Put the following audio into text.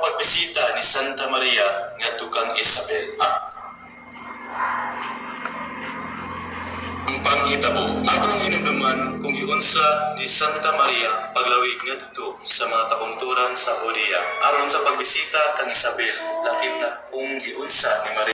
pagbisita ni Santa Maria ngadto kang Isabel. Ang panghitabo, akong hinumduman kung giunsa ni Santa Maria paglawig ngadto sa mga kabungturan sa Judea. Aron sa pagbisita kang Isabel, lakip na kung giunsa ni Maria